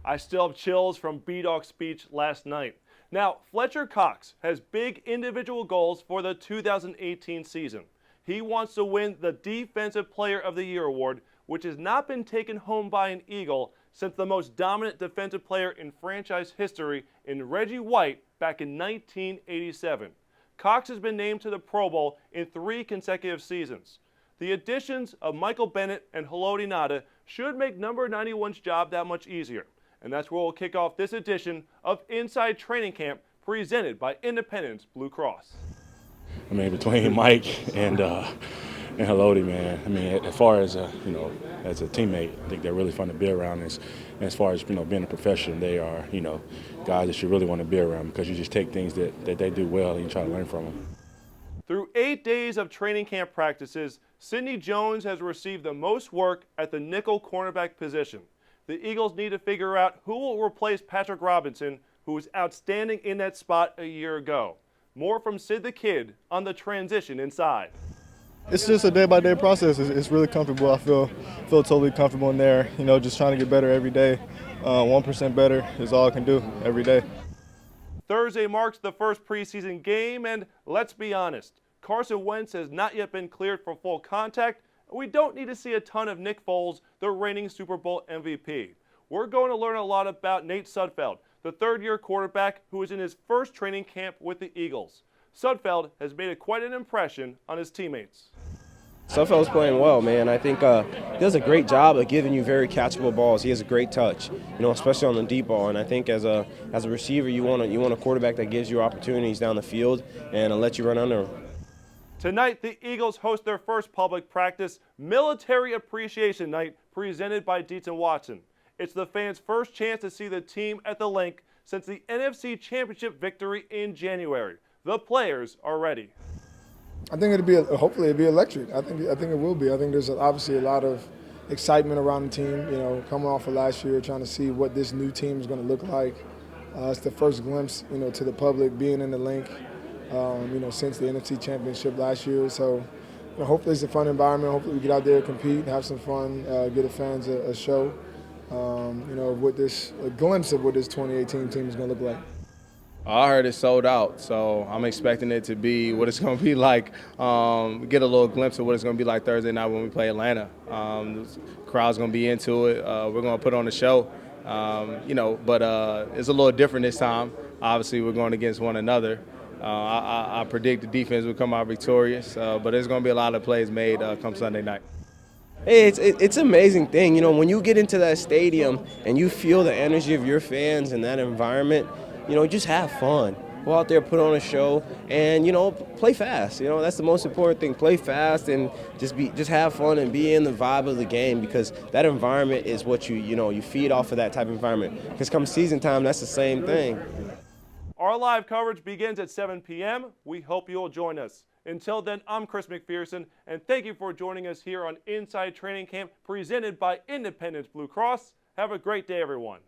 I still have chills from B-Dog's speech last night. Now, Fletcher Cox has big individual goals for the 2018 season. He wants to win the Defensive Player of the Year award, which has not been taken home by an Eagle since the most dominant defensive player in franchise history in Reggie White back in 1987. Cox has been named to the Pro Bowl in 3 consecutive seasons. The additions of Michael Bennett and Haloti Ngata should make number 91's job that much easier. And that's where we'll kick off this edition of Inside Training Camp presented by Independence Blue Cross. I mean, between Mike and Haloti, man, I mean, as far as, as a teammate, I think they're really fun to be around. And as far as, being a professional, they are, guys that you really want to be around because you just take things that they do well and you try to learn from them. Through 8 days of training camp practices, Sidney Jones has received the most work at the nickel cornerback position. The Eagles need to figure out who will replace Patrick Robinson, who was outstanding in that spot a year ago. More from Sid the Kid on the transition inside. It's just a day-by-day process. It's really comfortable. I feel totally comfortable in there. Just trying to get better every day. 1% better is all I can do every day. Thursday marks the first preseason game, and let's be honest, Carson Wentz has not yet been cleared for full contact. We don't need to see a ton of Nick Foles, the reigning Super Bowl MVP. We're going to learn a lot about Nate Sudfeld, the third-year quarterback who is in his first training camp with the Eagles. Sudfeld has made quite an impression on his teammates. Sudfeld's playing well, man. I think he does a great job of giving you very catchable balls. He has a great touch, especially on the deep ball. And I think as a receiver, you want a quarterback that gives you opportunities down the field and let you run under him. Tonight, the Eagles host their first public practice, Military Appreciation Night, presented by Dietz & Watson. It's the fans' first chance to see the team at the link since the NFC Championship victory in January. The players are ready. I think hopefully it'll be electric. I think it will be. I think there's obviously a lot of excitement around the team, coming off of last year, trying to see what this new team is going to look like. It's the first glimpse, to the public being in the link. Since the NFC Championship last year. So hopefully it's a fun environment. Hopefully we get out there, compete, have some fun, get the fans a show, a glimpse of what this 2018 team is going to look like. I heard it's sold out, so I'm expecting it to be what it's going to be like. Get a little glimpse of what it's going to be like Thursday night when we play Atlanta. The crowd's going to be into it. We're going to put on a show, but it's a little different this time. Obviously, we're going against one another. I predict the defense will come out victorious, but there's going to be a lot of plays made come Sunday night. Hey, it's an amazing thing. When you get into that stadium and you feel the energy of your fans in that environment, just have fun. Go out there, put on a show, and, play fast. That's the most important thing. Play fast and just have fun and be in the vibe of the game because that environment is what you feed off of that type of environment. Because come season time, that's the same thing. Our live coverage begins at 7 p.m. We hope you'll join us. Until then, I'm Chris McPherson, and thank you for joining us here on Inside Training Camp presented by Independence Blue Cross. Have a great day, everyone.